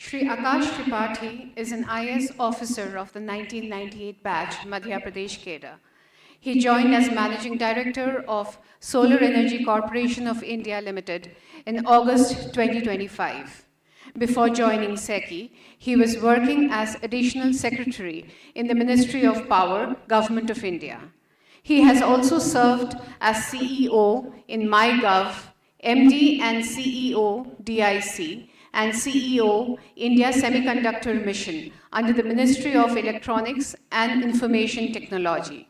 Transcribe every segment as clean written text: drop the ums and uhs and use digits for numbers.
Shri Akash Tripathi is an IS officer of the 1998 batch, Madhya Pradesh cadre. He joined as Managing Director of Solar Energy Corporation of India Limited in August 2025. Before joining SECI, he was working as Additional Secretary in the Ministry of Power, Government of India. He has also served as CEO in MyGov, MD and CEO DIC, and CEO India Semiconductor Mission under the Ministry of Electronics and Information Technology.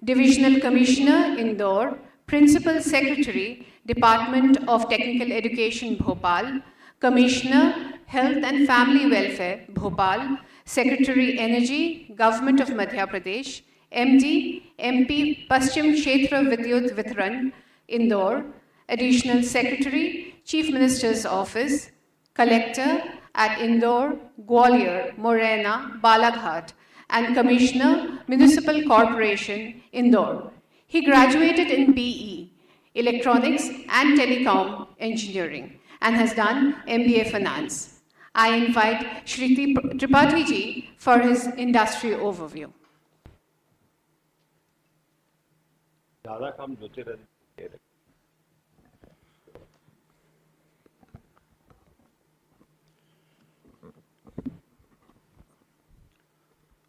Divisional Commissioner, Indore, Principal Secretary, Department of Technical Education, Bhopal, Commissioner, Health and Family Welfare, Bhopal, Secretary, Energy, Government of Madhya Pradesh, MD, MP, Paschim Kshetra Vidyut Vitran, Indore, Additional Secretary, Chief Minister's Office, Collector at Indore, Gwalior, Morena, Balaghat, and Commissioner, Municipal Corporation, Indore. He graduated in BE, Electronics and Telecom Engineering, and has done MBA Finance. I invite Shri Tripathi ji for his industry overview.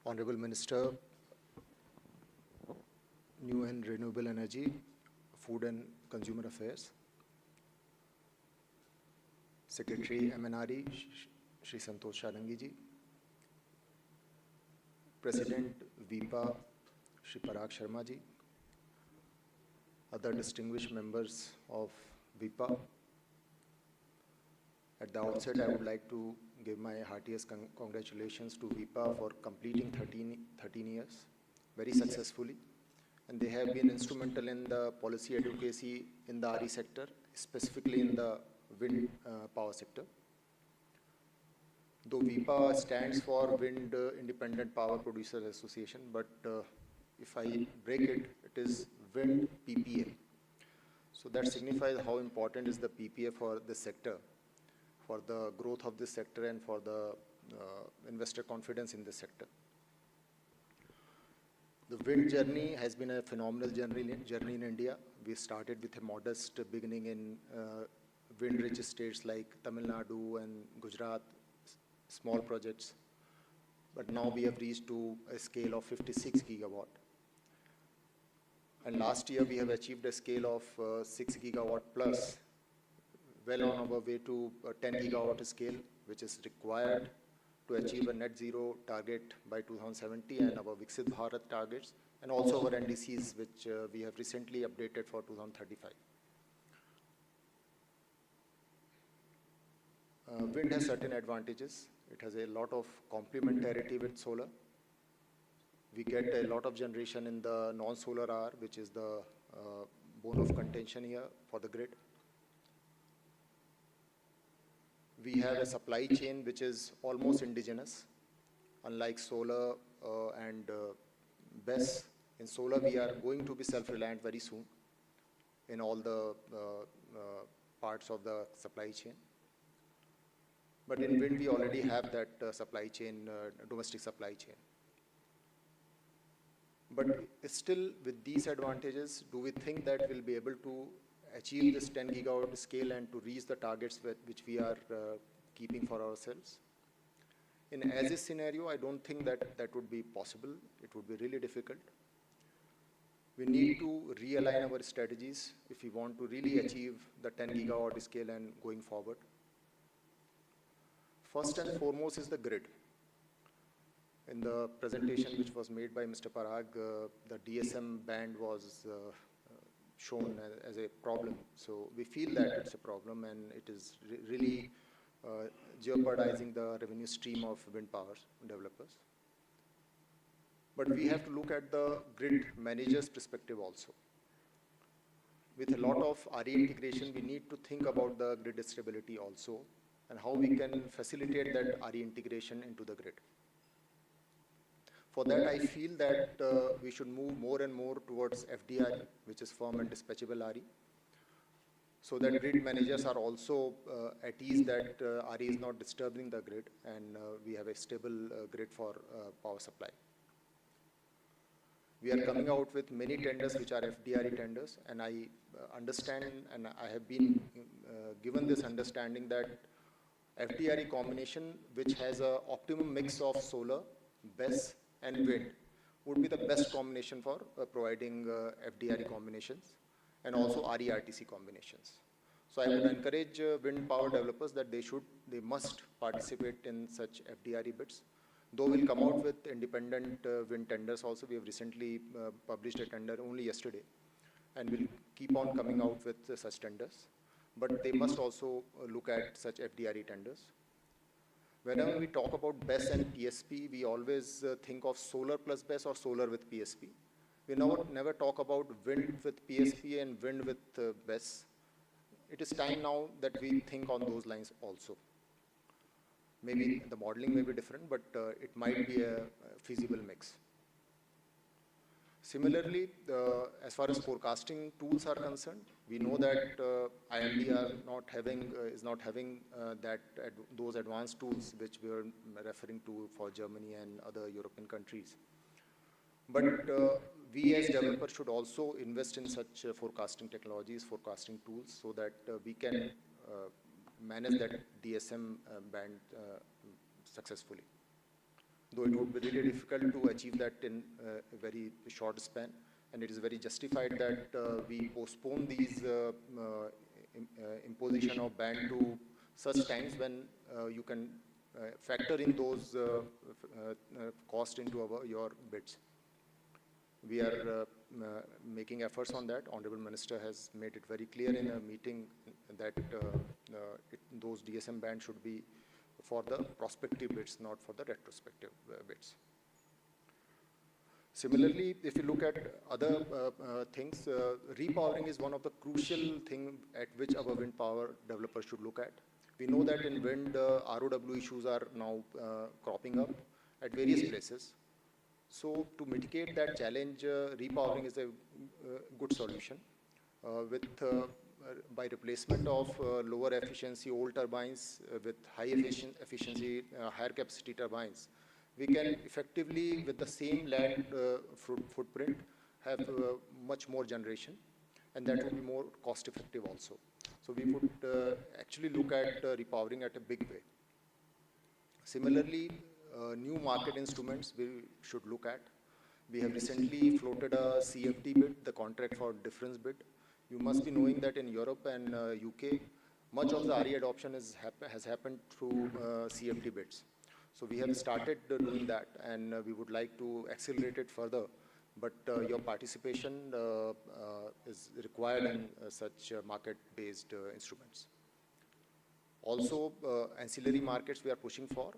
Honorable Minister, New and Renewable Energy, Food and Consumer Affairs, Secretary MNRE, Shri Santosh Sharangi ji, President WIPPA, Shri Parag Sharma ji, other distinguished members of WIPPA. At the outset, I would like to give my heartiest congratulations to WIPPA for completing 13 years very successfully. And they have been instrumental in the policy advocacy in the RE sector, specifically in the wind power sector. Though WIPPA stands for Wind Independent Power Producers Association, but if I break it, it is Wind PPA. So that signifies how important is the PPA for the sector, for the growth of this sector and for the investor confidence in this sector. The wind journey has been a phenomenal journey in India. We started with a modest beginning in wind-rich states like Tamil Nadu and Gujarat, small projects. But now we have reached to a scale of 56 gigawatt. And last year we have achieved a scale of 6 gigawatt plus, well on our way to a 10 gigawatt scale, which is required to achieve a net zero target by 2070 and our Viksit Bharat targets, and also our NDCs, which we have recently updated for 2035. Wind has certain advantages. It has a lot of complementarity with solar. We get a lot of generation in the non-solar hour, which is the bone of contention here for the grid. We have a supply chain which is almost indigenous, unlike solar and BESS. In solar, we are going to be self-reliant very soon in all the parts of the supply chain. But in wind, we already have that supply chain, domestic supply chain. But still, with these advantages, do we think that we'll be able to achieve this 10 gigawatt scale and to reach the targets which we are keeping for ourselves? In as is scenario, I don't think that that would be possible. It would be really difficult. We need to realign our strategies if we want to really achieve the 10 gigawatt scale and going forward. First and foremost is the grid. In the presentation which was made by Mr. Parag, the DSM band was shown as a problem. So we feel that it's a problem and it is really jeopardizing the revenue stream of wind power developers. But we have to look at the grid manager's perspective also. With a lot of RE integration, we need to think about the grid stability also and how we can facilitate that RE integration into the grid. For that, I feel that we should move more and more towards FDRE, which is firm and dispatchable RE. so that grid managers are also at ease that RE is not disturbing the grid, and we have a stable grid for power supply. We are coming out with many tenders which are FDRE tenders, and I understand, and I have been given this understanding that FDRE combination, which has an optimum mix of solar, BESS, and wind, would be the best combination for providing FDRE combinations and also RE-RTC combinations. So I would encourage wind power developers that they must participate in such FDRE bids. Though we'll come out with independent wind tenders also. We have recently published a tender only yesterday, and we'll keep on coming out with such tenders. But they must also look at such FDRE tenders. Whenever we talk about BESS and PSP, we always think of solar plus BESS or solar with PSP. We never talk about wind with PSP and wind with BESS. It is time now that we think on those lines also. Maybe the modeling may be different, but it might be a feasible mix. Similarly, as far as forecasting tools are concerned, we know that IMD is not having those advanced tools which we are referring to for Germany and other European countries. But we as developers should also invest in such forecasting technologies, forecasting tools, so that we can manage that DSM band successfully. Though it would be really difficult to achieve that in a very short span, and it is very justified that we postpone these imposition of band to such times when you can factor in those costs into your bids. We are making efforts on that. Honorable Minister has made it very clear in a meeting that those DSM bands should be for the prospective bids, not for the retrospective bids. Similarly, if you look at other things, repowering is one of the crucial things at which our wind power developers should look at. We know that in wind, ROW issues are now cropping up at various places. So to mitigate that challenge, repowering is a good solution. By replacement of lower efficiency old turbines with high efficiency, higher capacity turbines, we can effectively, with the same land footprint, have much more generation, and that would be more cost effective also. So we would actually look at repowering at a big way. Similarly, new market instruments we should look at. We have recently floated a CFD bid, the contract for difference bid. You must be knowing that in Europe and UK, much of the RE adoption has happened through CFD bids. So we have started doing that, and we would like to accelerate it further. But your participation is required in such market-based instruments. Also, ancillary markets we are pushing for,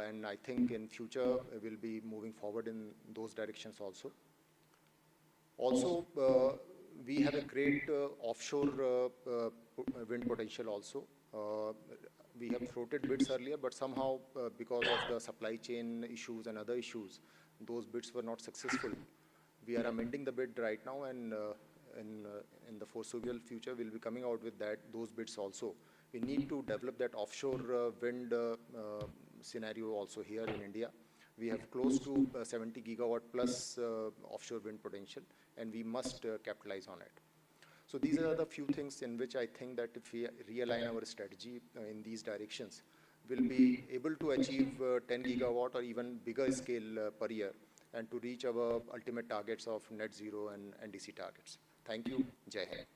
and I think in future we'll be moving forward in those directions also. Also, we have a great offshore wind potential also. We have floated bids earlier, but somehow because of the supply chain issues and other issues, those bids were not successful. We are amending the bid right now, and in the foreseeable future, we'll be coming out with those bids also. We need to develop that offshore wind scenario also here in India. We have close to 70 gigawatt plus offshore wind potential, and we must capitalize on it. So these are the few things in which I think that if we realign our strategy in these directions, we'll be able to achieve 10 gigawatt or even bigger scale per year, and to reach our ultimate targets of net zero and NDC targets. Thank you. Jai Hind.